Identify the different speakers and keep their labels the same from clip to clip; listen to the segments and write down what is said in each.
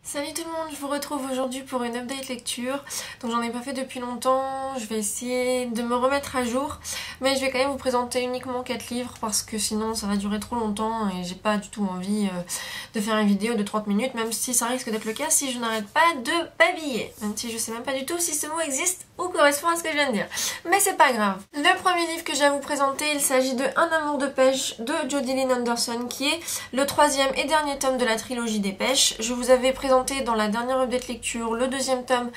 Speaker 1: Salut tout le monde, je vous retrouve aujourd'hui pour une update lecture. Donc j'en ai pas fait depuis longtemps, je vais essayer de me remettre à jour. Mais je vais quand même vous présenter uniquement 4 livres parce que sinon ça va durer trop longtemps et j'ai pas du tout envie de faire une vidéo de 30 minutes, même si ça risque d'être le cas si je n'arrête pas de babiller. Même si je sais même pas du tout si ce mot existe ou correspond à ce que je viens de dire. Mais c'est pas grave. Le premier livre que j'ai à vous présenter, il s'agit de Un amour de pêche de Jodi Lynn Anderson, qui est le troisième et dernier tome de la trilogie des pêches. Je vous avais présenté dans la dernière update lecture le deuxième tome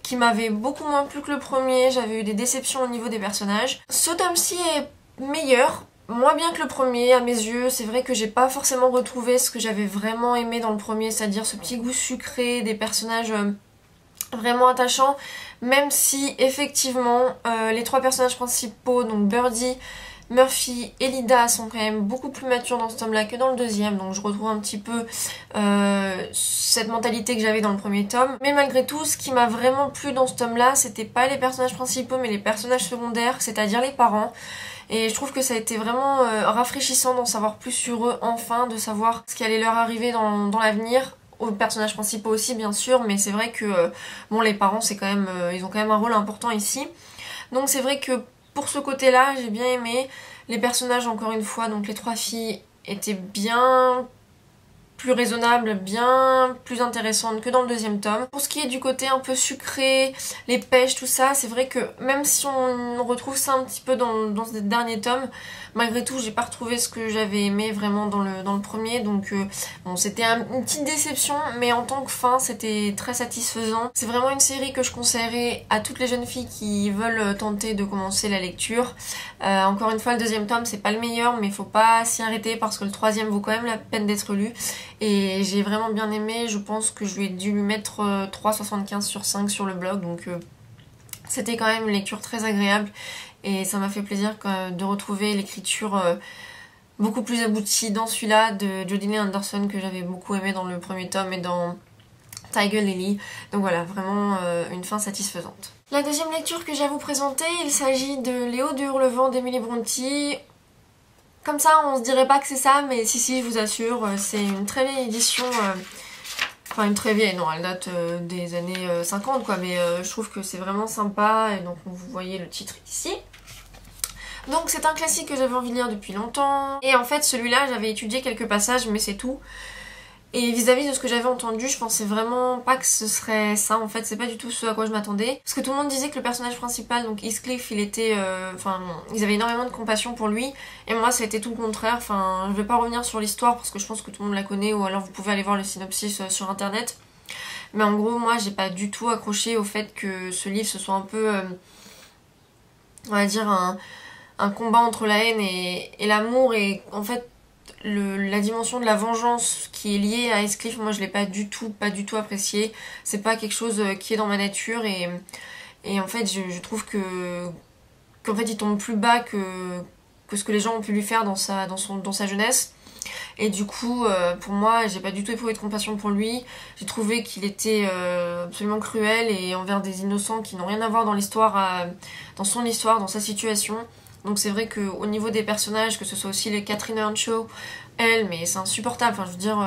Speaker 1: qui m'avait beaucoup moins plu que le premier. J'avais eu des déceptions au niveau des personnages. Ce tome-ci est meilleur, moins bien que le premier à mes yeux. C'est vrai que j'ai pas forcément retrouvé ce que j'avais vraiment aimé dans le premier, c'est-à-dire ce petit goût sucré, des personnages vraiment attachants, même si effectivement les trois personnages principaux, donc Birdie, Murphy et Lida, sont quand même beaucoup plus matures dans ce tome-là que dans le deuxième, donc je retrouve un petit peu cette mentalité que j'avais dans le premier tome. Mais malgré tout, ce qui m'a vraiment plu dans ce tome-là, c'était pas les personnages principaux, mais les personnages secondaires, c'est-à-dire les parents. Et je trouve que ça a été vraiment rafraîchissant d'en savoir plus sur eux, enfin, de savoir ce qui allait leur arriver dans l'avenir. Aux personnages principaux aussi bien sûr, mais c'est vrai que bon, les parents c'est quand même ils ont quand même un rôle important ici. Donc c'est vrai que pour ce côté-là, j'ai bien aimé. Les personnages, encore une fois, donc les trois filles étaient bien plus raisonnables, bien plus intéressantes que dans le deuxième tome. Pour ce qui est du côté un peu sucré, les pêches, tout ça, c'est vrai que même si on retrouve ça un petit peu dans ce dernier tome, malgré tout j'ai pas retrouvé ce que j'avais aimé vraiment dans le premier, donc bon, c'était une petite déception, mais en tant que fin c'était très satisfaisant. C'est vraiment une série que je conseillerais à toutes les jeunes filles qui veulent tenter de commencer la lecture. Encore une fois, le deuxième tome c'est pas le meilleur, mais faut pas s'y arrêter parce que le troisième vaut quand même la peine d'être lu. Et j'ai vraiment bien aimé, je pense que je lui ai dû lui mettre 3,75 sur 5 sur le blog, donc c'était quand même une lecture très agréable et ça m'a fait plaisir de retrouver l'écriture beaucoup plus aboutie dans celui-là de Jodi Lynn Anderson, que j'avais beaucoup aimé dans le premier tome et dans Tiger Lily. Donc voilà, vraiment une fin satisfaisante. La deuxième lecture que j'ai à vous présenter, il s'agit de Léo du Hurlevent d'Emily Brontë. Comme ça, on se dirait pas que c'est ça, mais si, je vous assure, c'est une très vieille édition. Enfin, une très vieille, non, elle date des années 50, quoi, mais je trouve que c'est vraiment sympa, et donc vous voyez le titre ici. Donc c'est un classique que j'avais envie de lire depuis longtemps, et en fait, celui-là, j'avais étudié quelques passages, mais c'est tout. Et vis-à-vis de ce que j'avais entendu, je pensais vraiment pas que ce serait ça. En fait, c'est pas du tout ce à quoi je m'attendais. Parce que tout le monde disait que le personnage principal, donc Heathcliff, il était... Enfin, ils avaient énormément de compassion pour lui. Et moi, ça a été tout le contraire. Enfin, je vais pas revenir sur l'histoire parce que je pense que tout le monde la connaît. Ou alors vous pouvez aller voir le synopsis sur internet. Mais en gros, moi, j'ai pas du tout accroché au fait que ce livre, ce soit un peu... on va dire un combat entre la haine et l'amour. Et en fait... la dimension de la vengeance qui est liée à Heathcliff, moi je l'ai pas du tout apprécié. C'est pas quelque chose qui est dans ma nature et en fait je trouve qu'en fait il tombe plus bas que ce que les gens ont pu lui faire dans sa jeunesse. Et du coup pour moi j'ai pas du tout éprouvé de compassion pour lui. J'ai trouvé qu'il était absolument cruel et envers des innocents qui n'ont rien à voir dans l'histoire, dans son histoire, dans sa situation. Donc c'est vrai qu'au niveau des personnages, que ce soit aussi les Catherine Earnshaw, elle, mais c'est insupportable, enfin je veux dire,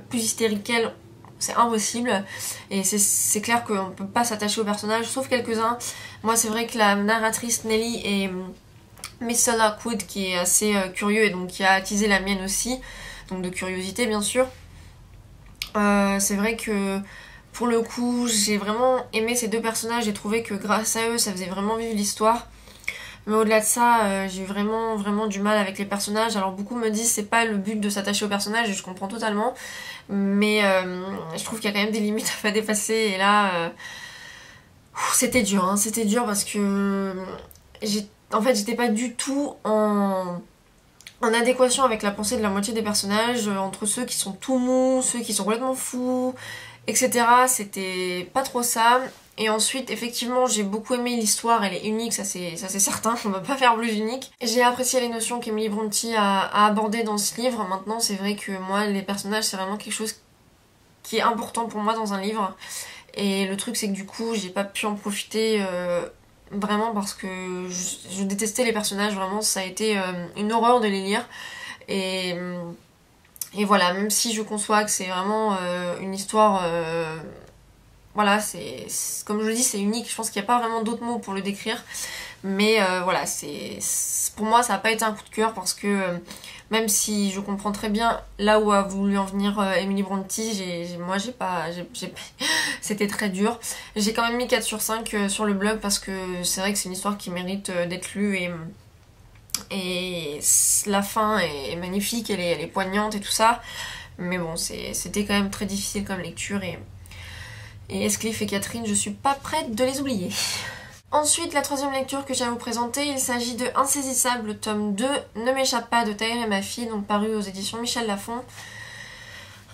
Speaker 1: plus hystérique qu'elle, c'est impossible. Et c'est clair qu'on peut pas s'attacher aux personnages, sauf quelques-uns. Moi c'est vrai que la narratrice Nelly et Mr. Lockwood, qui est assez curieux et donc qui a attisé la mienne aussi, donc de curiosité bien sûr. C'est vrai que pour le coup j'ai vraiment aimé ces deux personnages, j'ai trouvé que grâce à eux ça faisait vraiment vivre l'histoire. Mais au-delà de ça, j'ai eu vraiment du mal avec les personnages. Alors beaucoup me disent c'est pas le but de s'attacher aux personnages et je comprends totalement. Mais je trouve qu'il y a quand même des limites à pas dépasser. Et là, c'était dur, hein. C'était dur parce que en fait j'étais pas du tout en adéquation avec la pensée de la moitié des personnages. Entre ceux qui sont tout mous, ceux qui sont complètement fous, etc. C'était pas trop ça. Et ensuite, effectivement, j'ai beaucoup aimé l'histoire, elle est unique, ça c'est certain, on va pas faire plus unique. J'ai apprécié les notions qu'Emily Brontë a abordées dans ce livre. Maintenant, c'est vrai que moi, les personnages, c'est vraiment quelque chose qui est important pour moi dans un livre. Et le truc, c'est que du coup, j'ai pas pu en profiter vraiment parce que je détestais les personnages, vraiment, ça a été une horreur de les lire. Et Et voilà, même si je conçois que c'est vraiment une histoire... voilà, comme je le dis, c'est unique. Je pense qu'il n'y a pas vraiment d'autres mots pour le décrire. Mais voilà, pour moi, ça n'a pas été un coup de cœur parce que même si je comprends très bien là où a voulu en venir Emily Brontë, moi j'ai pas... C'était très dur. J'ai quand même mis 4 sur 5 sur le blog parce que c'est vrai que c'est une histoire qui mérite d'être lue et la fin est magnifique, elle est poignante et tout ça. Mais bon, c'était quand même très difficile comme lecture et Heathcliff et Catherine, je suis pas prête de les oublier. Ensuite, la troisième lecture que j'ai à vous présenter, il s'agit de Insaisissable, tome 2, Ne m'échappe pas de Tahir et ma fille, donc paru aux éditions Michel Lafon.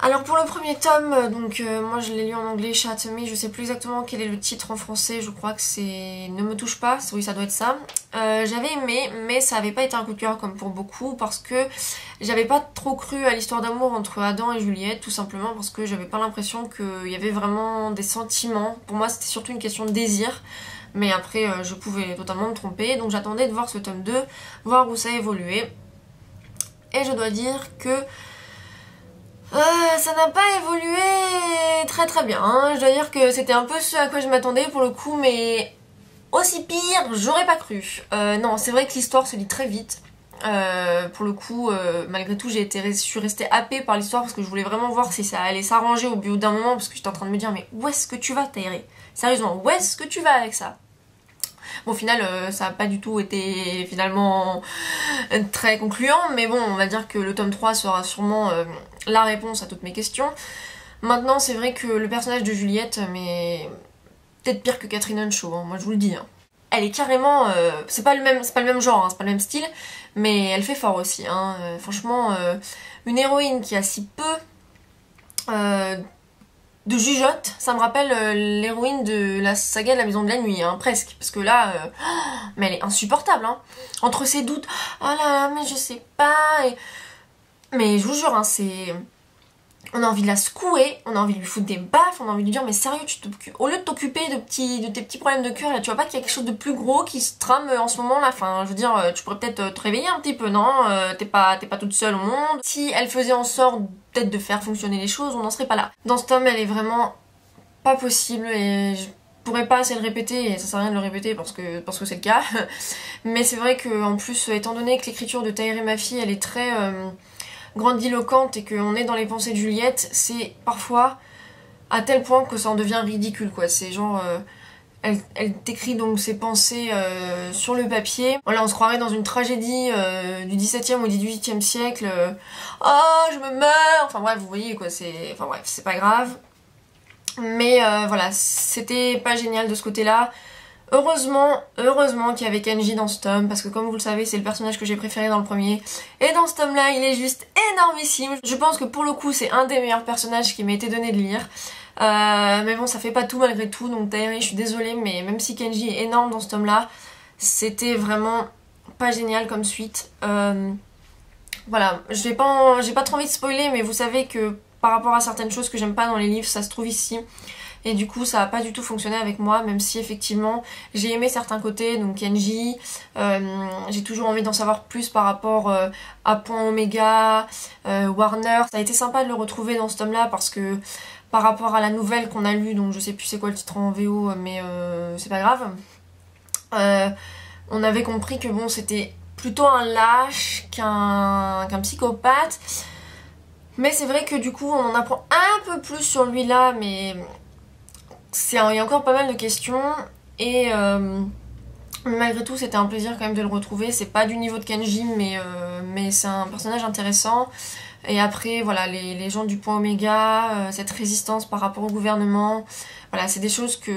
Speaker 1: Alors pour le premier tome, donc moi je l'ai lu en anglais, Chat Me, je sais plus exactement quel est le titre en français, je crois que c'est Ne me touche pas, oui ça doit être ça. J'avais aimé, mais ça avait pas été un coup de cœur comme pour beaucoup, parce que j'avais pas trop cru à l'histoire d'amour entre Adam et Juliette, tout simplement parce que j'avais pas l'impression qu'il y avait vraiment des sentiments. Pour moi c'était surtout une question de désir, mais après je pouvais totalement me tromper, donc j'attendais de voir ce tome 2, voir où ça évoluait. Et je dois dire que ça n'a pas évolué très très bien, hein. Je dois dire que c'était un peu ce à quoi je m'attendais pour le coup, mais aussi pire, j'aurais pas cru. Non, c'est vrai que l'histoire se lit très vite. Pour le coup, malgré tout, je suis restée happée par l'histoire parce que je voulais vraiment voir si ça allait s'arranger au bout d'un moment, parce que j'étais en train de me dire mais où est-ce que tu vas, Tahir? Sérieusement, où est-ce que tu vas avec ça? Bon, au final, ça n'a pas du tout été finalement très concluant, mais bon, on va dire que le tome 3 sera sûrement la réponse à toutes mes questions. Maintenant, c'est vrai que le personnage de Juliette, mais peut-être pire que Catherine Henshaw, hein, moi je vous le dis. Hein. Elle est carrément... c'est pas le même genre, hein, c'est pas le même style, mais elle fait fort aussi. Hein. Franchement, une héroïne qui a si peu de jugeote, ça me rappelle l'héroïne de la saga de la Maison de la Nuit, hein, presque. Parce que là, mais elle est insupportable. Hein. Entre ses doutes, oh là là, mais je sais pas... Mais je vous jure, hein, c'est... On a envie de la secouer, on a envie de lui foutre des baffes, on a envie de lui dire mais sérieux, au lieu de t'occuper de tes petits problèmes de cœur, là, tu vois pas qu'il y a quelque chose de plus gros qui se trame en ce moment là, enfin je veux dire, tu pourrais peut-être te réveiller un petit peu, non? T'es pas toute seule au monde. Si elle faisait en sorte peut-être de faire fonctionner les choses, on n'en serait pas là. Dans ce tome, elle est vraiment pas possible et je pourrais pas assez le répéter, et ça sert à rien de le répéter parce que c'est le cas. Mais c'est vrai que en plus, étant donné que l'écriture de Tahir et ma fille, elle est très... grandiloquente et qu'on est dans les pensées de Juliette, c'est parfois à tel point que ça en devient ridicule quoi. C'est genre elle décrit donc ses pensées sur le papier. Voilà, on se croirait dans une tragédie du XVIIe ou du XVIIIe siècle. Oh, je me meurs. Enfin bref, vous voyez quoi. Enfin bref, c'est pas grave. Mais voilà, c'était pas génial de ce côté-là. Heureusement qu'il y avait Kenji dans ce tome, parce que comme vous le savez, c'est le personnage que j'ai préféré dans le premier. Et dans ce tome-là, il est juste énormissime. Je pense que pour le coup, c'est un des meilleurs personnages qui m'a été donné de lire. Mais bon, ça fait pas tout malgré tout, donc Tahir, je suis désolée, mais même si Kenji est énorme dans ce tome-là, c'était vraiment pas génial comme suite. Voilà, j'ai pas trop envie de spoiler, mais vous savez que par rapport à certaines choses que j'aime pas dans les livres, ça se trouve ici. Et du coup ça a pas du tout fonctionné avec moi, même si effectivement j'ai aimé certains côtés, donc Kenji, j'ai toujours envie d'en savoir plus par rapport à Point Omega, Warner. Ça a été sympa de le retrouver dans ce tome là parce que par rapport à la nouvelle qu'on a lue, donc je sais plus c'est quoi le titre en VO mais c'est pas grave, on avait compris que bon c'était plutôt un lâche qu'un psychopathe. Mais c'est vrai que du coup on en apprend un peu plus sur lui là, mais... il y a encore pas mal de questions et malgré tout c'était un plaisir quand même de le retrouver. C'est pas du niveau de Kenji mais c'est un personnage intéressant. Et après voilà, les gens du Point Oméga, cette résistance par rapport au gouvernement, voilà, c'est des choses que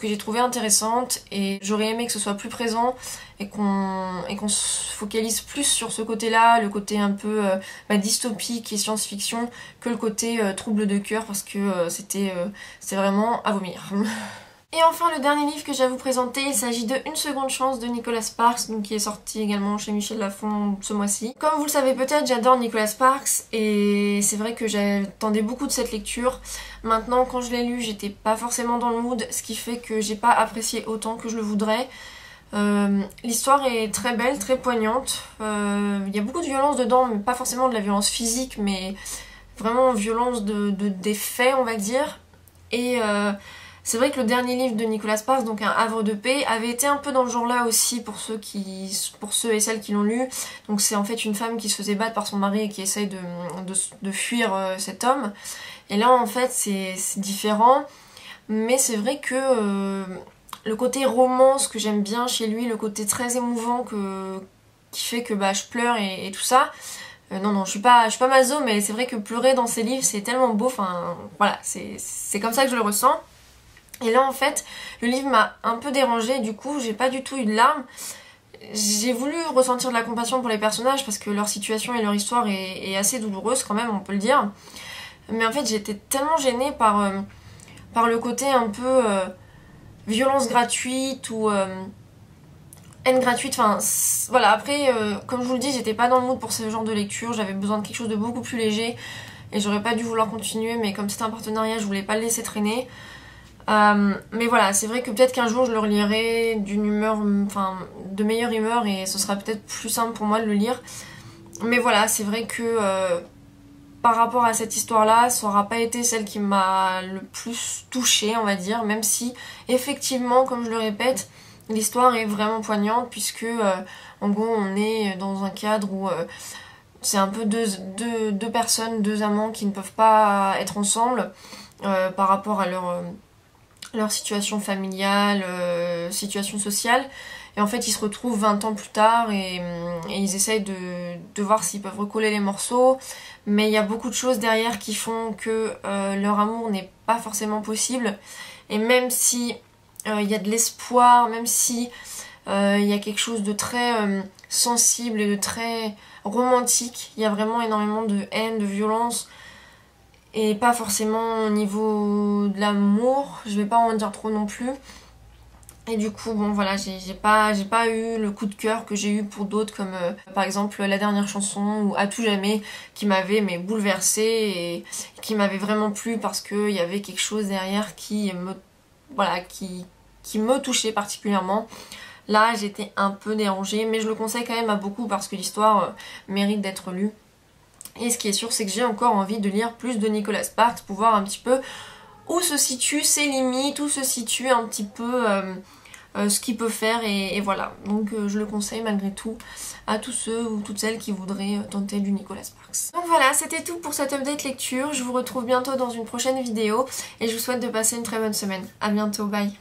Speaker 1: j'ai trouvé intéressantes et j'aurais aimé que ce soit plus présent et qu'on se focalise plus sur ce côté-là, le côté un peu dystopique et science-fiction, que le côté trouble de cœur, parce que c'était vraiment à vomir. Et enfin le dernier livre que j'ai à vous présenter, il s'agit de Une seconde chance de Nicholas Sparks, donc qui est sorti également chez Michel Lafon ce mois-ci. Comme vous le savez peut-être, j'adore Nicholas Sparks et c'est vrai que j'attendais beaucoup de cette lecture. Maintenant quand je l'ai lu, j'étais pas forcément dans le mood, ce qui fait que j'ai pas apprécié autant que je le voudrais. L'histoire est très belle, très poignante. Il y a beaucoup de violence dedans, mais pas forcément de la violence physique, mais vraiment violence des faits, on va dire. Et c'est vrai que le dernier livre de Nicolas Sparks, donc Un Havre de paix, avait été un peu dans le genre là aussi pour ceux et celles qui l'ont lu. Donc c'est en fait une femme qui se faisait battre par son mari et qui essaye de fuir cet homme. Et là en fait c'est différent, mais c'est vrai que le côté romance que j'aime bien chez lui, le côté très émouvant qui fait que bah, je pleure et tout ça. Non, je suis pas maso, mais c'est vrai que pleurer dans ses livres c'est tellement beau, enfin voilà, c'est comme ça que je le ressens. Et là en fait, le livre m'a un peu dérangée, du coup j'ai pas du tout eu de larmes. J'ai voulu ressentir de la compassion pour les personnages parce que leur situation et leur histoire est assez douloureuse quand même, on peut le dire. Mais en fait j'étais tellement gênée par le côté un peu violence gratuite ou haine gratuite, enfin voilà. Après comme je vous le dis, j'étais pas dans le mood pour ce genre de lecture, j'avais besoin de quelque chose de beaucoup plus léger et j'aurais pas dû vouloir continuer, mais comme c'était un partenariat je voulais pas le laisser traîner. Mais voilà, c'est vrai que peut-être qu'un jour je le relirai d'une humeur, enfin de meilleure humeur, et ce sera peut-être plus simple pour moi de le lire. Mais voilà, c'est vrai que par rapport à cette histoire-là, ça aura pas été celle qui m'a le plus touchée, on va dire, même si effectivement, comme je le répète, l'histoire est vraiment poignante puisque en gros on est dans un cadre où c'est un peu deux personnes, deux amants qui ne peuvent pas être ensemble par rapport à leur situation familiale, situation sociale. Et en fait, ils se retrouvent 20 ans plus tard et ils essayent de voir s'ils peuvent recoller les morceaux. Mais il y a beaucoup de choses derrière qui font que leur amour n'est pas forcément possible. Et même si il y a de l'espoir, même si il y a quelque chose de très sensible et de très romantique, il y a vraiment énormément de haine, de violence. Et pas forcément au niveau de l'amour, je vais pas en dire trop non plus. Et du coup, bon voilà, j'ai pas eu le coup de cœur que j'ai eu pour d'autres, comme par exemple La Dernière Chanson ou À Tout Jamais, qui m'avait bouleversée et qui m'avait vraiment plu parce qu'il y avait quelque chose derrière qui me touchait particulièrement. Là, j'étais un peu dérangée, mais je le conseille quand même à beaucoup parce que l'histoire mérite d'être lue. Et ce qui est sûr, c'est que j'ai encore envie de lire plus de Nicolas Sparks pour voir un petit peu où se situent ses limites, où se situe un petit peu ce qu'il peut faire, et voilà. Donc je le conseille malgré tout à tous ceux ou toutes celles qui voudraient tenter du Nicolas Sparks. Donc voilà, c'était tout pour cette update lecture. Je vous retrouve bientôt dans une prochaine vidéo et je vous souhaite de passer une très bonne semaine. À bientôt, bye.